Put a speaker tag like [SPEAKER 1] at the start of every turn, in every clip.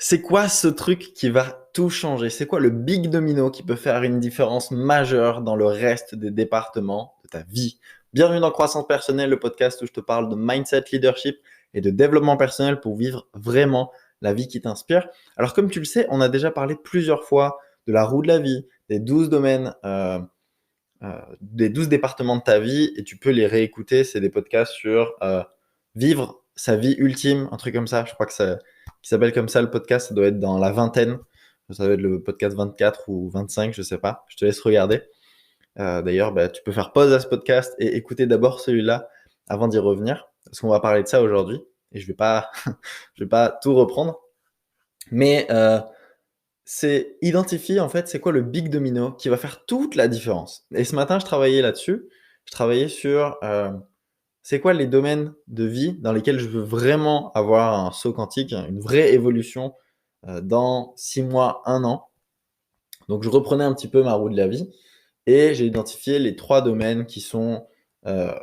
[SPEAKER 1] C'est quoi ce truc qui va tout changer? C'est quoi le big domino qui peut faire une différence majeure dans le reste des départements de ta vie? Bienvenue dans Croissance Personnelle, le podcast où je te parle de mindset, leadership et de développement personnel pour vivre vraiment la vie qui t'inspire. Alors comme tu le sais, on a déjà parlé plusieurs fois de la roue de la vie, des 12 domaines, des 12 départements de ta vie et tu peux les réécouter. C'est des podcasts sur vivre sa vie ultime, un truc comme ça. Je crois que ça qui s'appelle comme ça le podcast. Ça doit être dans la vingtaine. Ça doit être le podcast 24 ou 25, je sais pas. Je te laisse regarder. D'ailleurs, tu peux faire pause à ce podcast et écouter d'abord celui-là avant d'y revenir. Parce qu'on va parler de ça aujourd'hui. Et je vais pas, je vais pas tout reprendre. Mais c'est identifier en fait c'est quoi le big domino qui va faire toute la différence. Et ce matin, je travaillais là-dessus. Je travaillais sur c'est quoi les domaines de vie dans lesquels je veux vraiment avoir un saut quantique, une vraie évolution dans 6 mois, 1 an. Donc je reprenais un petit peu ma roue de la vie et j'ai identifié les 3 domaines qui sont euh,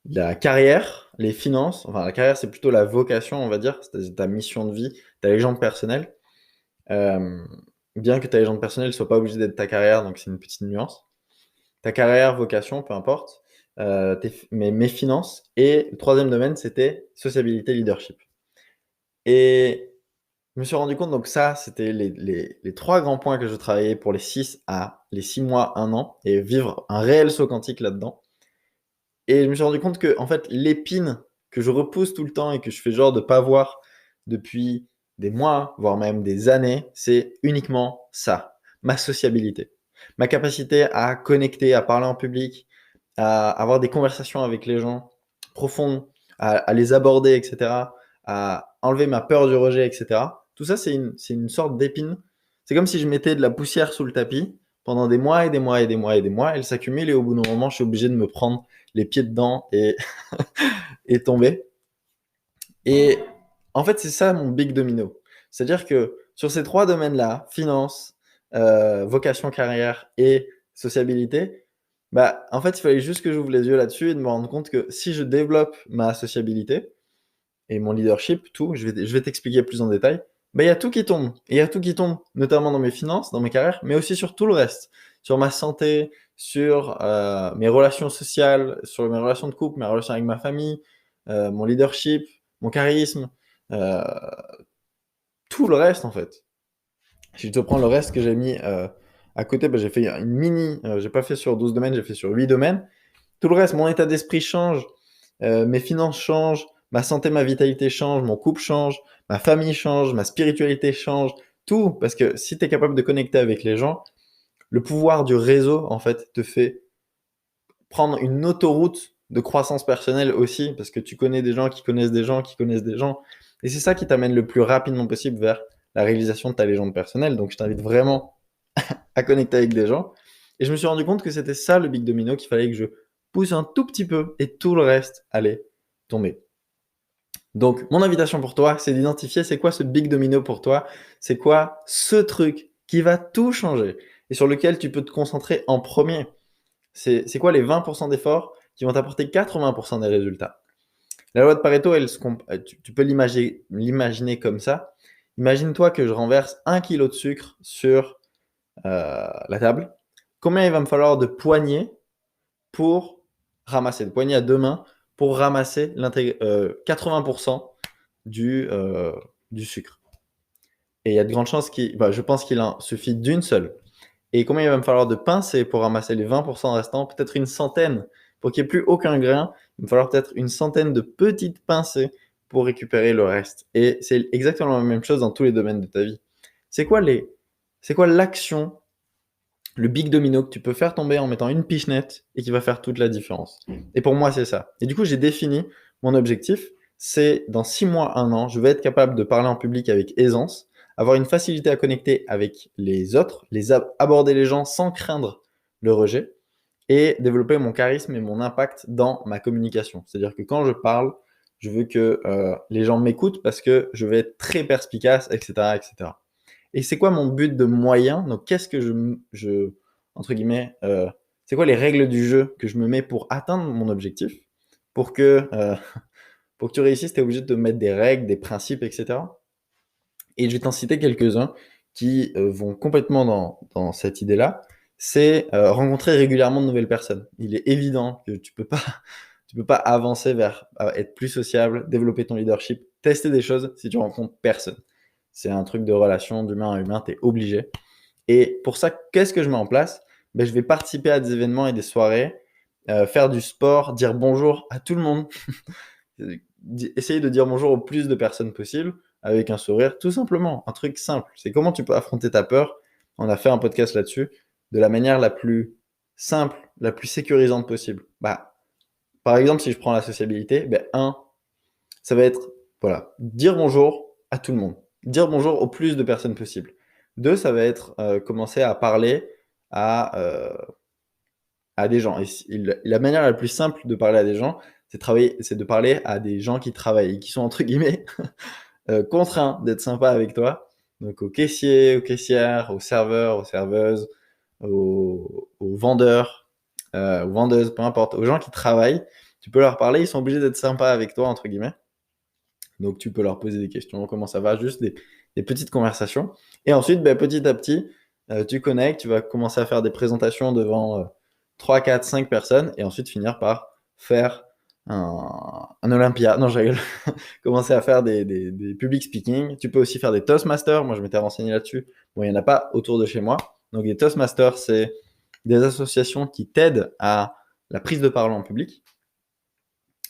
[SPEAKER 1] la carrière, les finances. Enfin, la carrière, c'est plutôt la vocation, on va dire, c'est ta mission de vie, ta légende personnelle. Euh, Bien que ta légende personnelle ne soit pas obligée d'être ta carrière, donc c'est une petite nuance. Ta carrière, vocation, peu importe. Mes finances. Et le troisième domaine, c'était sociabilité, leadership. Et je me suis rendu compte, donc ça, c'était les 3 grands points que je travaillais pour les 6 mois, 1 an, et vivre un réel saut quantique là-dedans. Et je me suis rendu compte que, en fait, l'épine que je repousse tout le temps et que je fais genre de pas voir depuis des mois, voire même des années, c'est uniquement ça, ma sociabilité. Ma capacité à connecter, à parler en public, à avoir des conversations avec les gens profondes, à les aborder, etc., à enlever ma peur du rejet, etc. Tout ça, c'est une sorte d'épine. C'est comme si je mettais de la poussière sous le tapis pendant des mois et des mois et des mois et des mois. Elle s'accumule et au bout d'un moment, je suis obligé de me prendre les pieds dedans et tomber. Et en fait, c'est ça mon big domino. C'est-à-dire que sur ces 3 domaines-là, finance, vocation carrière et sociabilité, en fait, il fallait juste que j'ouvre les yeux là-dessus et de me rendre compte que si je développe ma sociabilité et mon leadership, tout, je vais t'expliquer plus en détail, il y a tout qui tombe. Et il y a tout qui tombe, notamment dans mes finances, dans mes carrières, mais aussi sur tout le reste. Sur ma santé, sur mes relations sociales, sur mes relations de couple, mes relations avec ma famille, mon leadership, mon charisme, euh, tout le reste en fait. Si je te prends le reste que j'ai mis à côté, j'ai fait une mini, j'ai pas fait sur 12 domaines, j'ai fait sur 8 domaines. Tout le reste, mon état d'esprit change, mes finances changent, ma santé, ma vitalité change, mon couple change, ma famille change, ma spiritualité change, tout. Parce que si tu es capable de connecter avec les gens, le pouvoir du réseau, en fait, te fait prendre une autoroute de croissance personnelle aussi, parce que tu connais des gens qui connaissent des gens qui connaissent des gens. Et c'est ça qui t'amène le plus rapidement possible vers la réalisation de ta légende personnelle. Donc je t'invite vraiment à connecter avec des gens. Et je me suis rendu compte que c'était ça le big domino, qu'il fallait que je pousse un tout petit peu et tout le reste allait tomber. Donc mon invitation pour toi, c'est d'identifier c'est quoi ce big domino pour toi, c'est quoi ce truc qui va tout changer et sur lequel tu peux te concentrer en premier. C'est quoi les 20% d'efforts qui vont t'apporter 80% des résultats. La loi de Pareto, tu peux l'imaginer comme ça. Imagine-toi que je renverse 1 kilo de sucre sur la table. Combien il va me falloir de poignées pour ramasser, de poignées à 2 mains pour ramasser 80% du sucre. Et il y a de grandes chances je pense qu'il en suffit d'une seule. Et combien il va me falloir de pincées pour ramasser les 20% restants? Peut-être une centaine. Pour qu'il n'y ait plus aucun grain, il va falloir peut-être une centaine de petites pincées pour récupérer le reste. Et c'est exactement la même chose dans tous les domaines de ta vie. C'est quoi l'action, le big domino que tu peux faire tomber en mettant une pichenette et qui va faire toute la différence? Et pour moi, c'est ça. Et du coup, j'ai défini mon objectif. C'est dans 6 mois, 1 an, je vais être capable de parler en public avec aisance, avoir une facilité à connecter avec les autres, aborder les gens sans craindre le rejet et développer mon charisme et mon impact dans ma communication. C'est-à-dire que quand je parle, je veux que les gens m'écoutent parce que je vais être très perspicace, etc., etc. Et c'est quoi mon but de moyen? Donc, qu'est-ce que entre guillemets, c'est quoi les règles du jeu que je me mets pour atteindre mon objectif? Pour que, euh, pour que tu réussisses, tu es obligé de te mettre des règles, des principes, etc. Et je vais t'en citer quelques-uns qui vont complètement dans cette idée-là. C'est rencontrer régulièrement de nouvelles personnes. Il est évident que tu peux pas avancer vers être plus sociable, développer ton leadership, tester des choses si tu rencontres personne. C'est un truc de relation d'humain à humain, tu es obligé. Et pour ça, qu'est-ce que je mets en place? Je vais participer à des événements et des soirées, faire du sport, dire bonjour à tout le monde, essayer de dire bonjour au plus de personnes possible avec un sourire, tout simplement, un truc simple. C'est comment tu peux affronter ta peur. On a fait un podcast là-dessus, de la manière la plus simple, la plus sécurisante possible. Par exemple, si je prends la sociabilité, ça va être voilà, dire bonjour à tout le monde, dire bonjour au plus de personnes possible. Deux, ça va être commencer à parler à, euh, à des gens. La manière la plus simple de parler à des gens, c'est de parler à des gens qui travaillent et qui sont entre guillemets contraints d'être sympas avec toi. Donc aux caissiers, aux caissières, aux serveurs, aux serveuses, aux vendeurs, aux vendeuses, peu importe, aux gens qui travaillent, tu peux leur parler, ils sont obligés d'être sympas avec toi, entre guillemets. Donc tu peux leur poser des questions, comment ça va, juste des petites conversations. Et ensuite, petit à petit, tu connectes, tu vas commencer à faire des présentations devant 3, 4, 5 personnes et ensuite finir par faire un Olympia. Non, je rigole. Commencer à faire des public speaking. Tu peux aussi faire des Toastmasters. Moi, je m'étais renseigné là-dessus. Bon, il n'y en a pas autour de chez moi. Donc, des Toastmasters, c'est des associations qui t'aident à la prise de parole en public.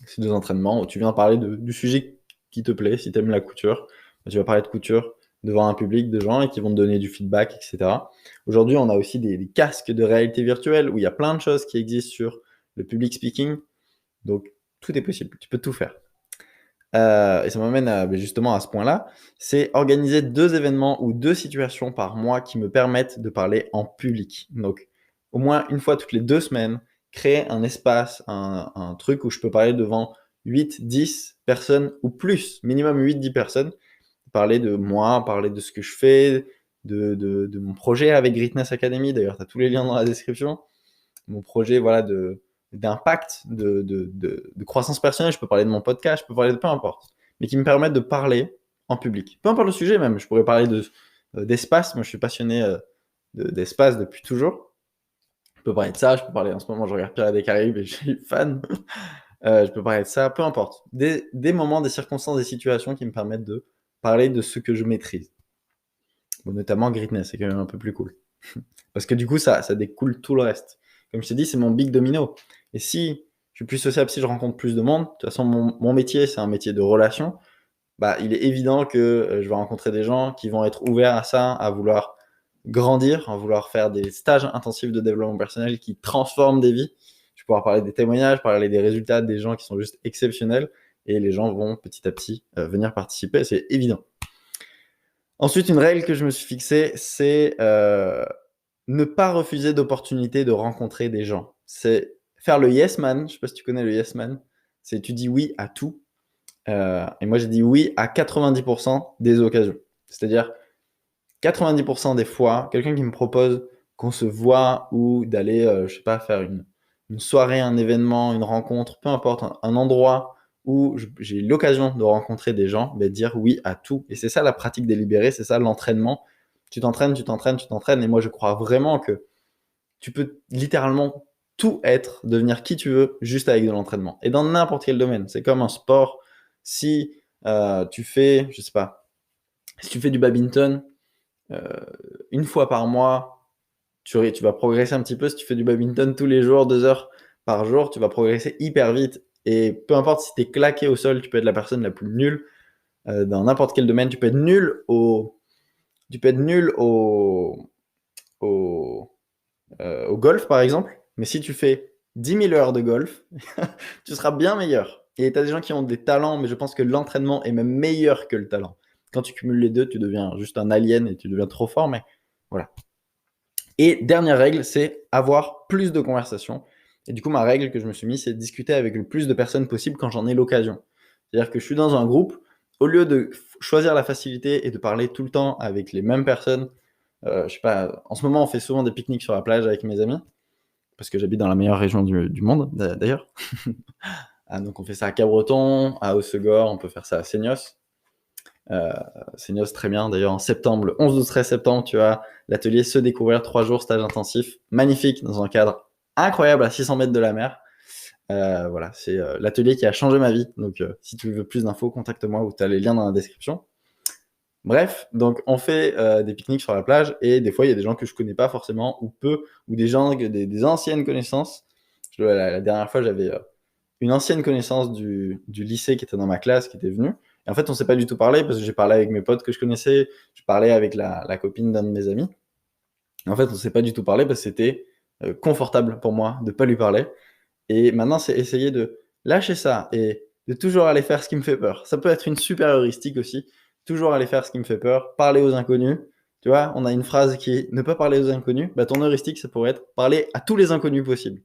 [SPEAKER 1] C'est des entraînements où tu viens parler du sujet qui te plaît. Si tu aimes la couture, tu vas parler de couture devant un public de gens et qui vont te donner du feedback, etc. Aujourd'hui, on a aussi des casques de réalité virtuelle où il y a plein de choses qui existent sur le public speaking. Donc, tout est possible. Tu peux tout faire. Et ça m'amène justement à ce point-là. C'est organiser 2 événements ou 2 situations par mois qui me permettent de parler en public. Donc, au moins une fois toutes les 2 semaines, créer un espace, un truc où je peux parler devant 8, 10 personnes ou plus, minimum 8, 10 personnes. Parler de moi, parler de ce que je fais, de mon projet avec Greatness Academy. D'ailleurs, tu as tous les liens dans la description. Mon projet, voilà, d'impact, de croissance personnelle. Je peux parler de mon podcast, je peux parler de peu importe, mais qui me permettent de parler en public. Peu importe le sujet même, je pourrais parler d'espace. Moi, je suis passionné d'espace depuis toujours. Je peux parler de ça, je peux parler en ce moment, je regarde Pirates des Caraïbes et je suis fan. Je peux parler de ça, peu importe. Des moments, des circonstances, des situations qui me permettent de parler de ce que je maîtrise. Bon, notamment Greatness, c'est quand même un peu plus cool. Parce que du coup, ça découle tout le reste. Comme je t'ai dit, c'est mon big domino. Et si je suis plus sociable, si je rencontre plus de monde, de toute façon, mon métier, c'est un métier de relation, il est évident que je vais rencontrer des gens qui vont être ouverts à ça, à vouloir grandir, à vouloir faire des stages intensifs de développement personnel qui transforment des vies. Je vais pouvoir parler des témoignages, parler des résultats des gens qui sont juste exceptionnels, et les gens vont petit à petit venir participer, c'est évident. Ensuite, une règle que je me suis fixée, c'est ne pas refuser d'opportunités de rencontrer des gens. C'est faire le yes man. Je sais pas si tu connais le yes man. C'est tu dis oui à tout. Et moi, j'ai dit oui à 90% des occasions. C'est-à-dire 90% des fois, quelqu'un qui me propose qu'on se voit ou d'aller, je sais pas, faire une soirée, un événement, une rencontre, peu importe, un endroit où j'ai l'occasion de rencontrer des gens, dire oui à tout. Et c'est ça la pratique délibérée, c'est ça l'entraînement. Tu t'entraînes, tu t'entraînes, tu t'entraînes. Et moi, je crois vraiment que tu peux littéralement tout être, devenir qui tu veux, juste avec de l'entraînement. Et dans n'importe quel domaine. C'est comme un sport. Si tu fais, je sais pas, si tu fais du badminton, une fois par mois, tu vas progresser un petit peu. Si tu fais du badminton tous les jours, 2 heures par jour, tu vas progresser hyper vite. Et peu importe si tu es claqué au sol, tu peux être la personne la plus nulle dans n'importe quel domaine. Tu peux être nul au golf, par exemple. Mais si tu fais 10 000 heures de golf, tu seras bien meilleur. Et tu as des gens qui ont des talents, mais je pense que l'entraînement est même meilleur que le talent. Quand tu cumules les deux, tu deviens juste un alien et tu deviens trop fort, mais voilà. Et dernière règle, c'est avoir plus de conversations. Et du coup, ma règle que je me suis mis, c'est de discuter avec le plus de personnes possible quand j'en ai l'occasion. C'est-à-dire que je suis dans un groupe, au lieu de choisir la facilité et de parler tout le temps avec les mêmes personnes, je sais pas, en ce moment, on fait souvent des pique-niques sur la plage avec mes amis, parce que j'habite dans la meilleure région du monde, d'ailleurs. Donc on fait ça à Cabreton, à Hossegor, on peut faire ça à Seignos. C'est une news très bien. D'ailleurs, en septembre, le 11 ou 13 septembre, tu as l'atelier Se Découvrir, 3 jours, stage intensif, magnifique, dans un cadre incroyable à 600 mètres de la mer. Voilà, c'est l'atelier qui a changé ma vie. Donc, si tu veux plus d'infos, contacte-moi ou tu as les liens dans la description. Bref, donc on fait des pique-niques sur la plage et des fois, il y a des gens que je connais pas forcément ou peu, ou des gens, des anciennes connaissances. La dernière fois, j'avais une ancienne connaissance du lycée qui était dans ma classe, qui était venue. Et en fait, on s'est pas du tout parlé parce que j'ai parlé avec mes potes que je connaissais, je parlais avec la copine d'un de mes amis. Et en fait, on s'est pas du tout parlé parce que c'était confortable pour moi de pas lui parler. Et maintenant, c'est essayer de lâcher ça et de toujours aller faire ce qui me fait peur. Ça peut être une super heuristique aussi. Toujours aller faire ce qui me fait peur, parler aux inconnus. Tu vois, on a une phrase qui est ne pas parler aux inconnus. Bah, ton heuristique, ça pourrait être parler à tous les inconnus possibles.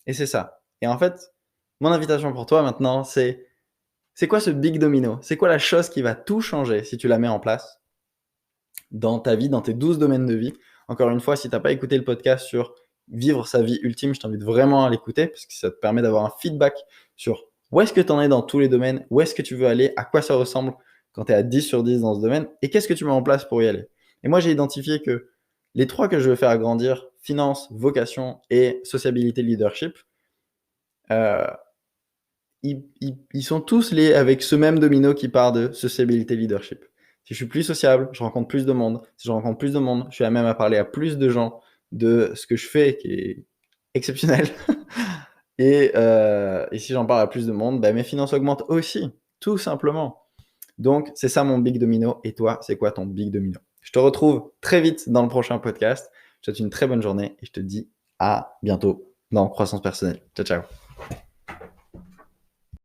[SPEAKER 1] Et c'est ça. Et en fait, mon invitation pour toi maintenant, c'est quoi ce big domino? C'est quoi la chose qui va tout changer si tu la mets en place dans ta vie, dans tes 12 domaines de vie? Encore une fois, si tu n'as pas écouté le podcast sur vivre sa vie ultime, je t'invite vraiment à l'écouter parce que ça te permet d'avoir un feedback sur où est-ce que tu en es dans tous les domaines, où est-ce que tu veux aller, à quoi ça ressemble quand tu es à 10 sur 10 dans ce domaine et qu'est-ce que tu mets en place pour y aller. Et moi, j'ai identifié que les 3 que je veux faire agrandir, finance, vocation et sociabilité leadership, euh, ils sont tous liés avec ce même domino qui part de sociabilité leadership. Si je suis plus sociable, je rencontre plus de monde. Si je rencontre plus de monde, je suis à même à parler à plus de gens de ce que je fais qui est exceptionnel. Et si j'en parle à plus de monde, bah, mes finances augmentent aussi, tout simplement. Donc, c'est ça mon big domino. Et toi, c'est quoi ton big domino? Je te retrouve très vite dans le prochain podcast. Je te souhaite une très bonne journée et je te dis à bientôt dans Croissance Personnelle. Ciao, ciao.